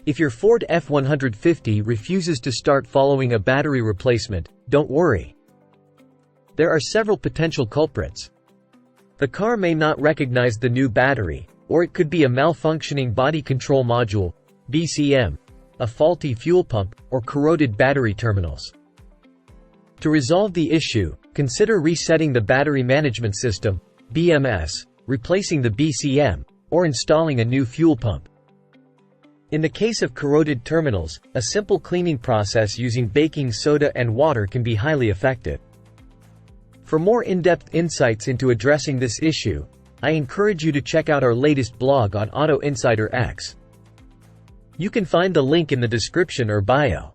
If your Ford F150 refuses to start following a battery replacement, don't worry. There are several potential culprits. The car may not recognize the new battery, or it could be a malfunctioning body control module, BCM, a faulty fuel pump, or corroded battery terminals. To resolve the issue, consider resetting the battery management system, BMS, replacing the BCM, or installing a new fuel pump. In the case of corroded terminals, a simple cleaning process using baking soda and water can be highly effective. For more in-depth insights into addressing this issue, I encourage you to check out our latest blog on Auto Insider X. You can find the link in the description or bio.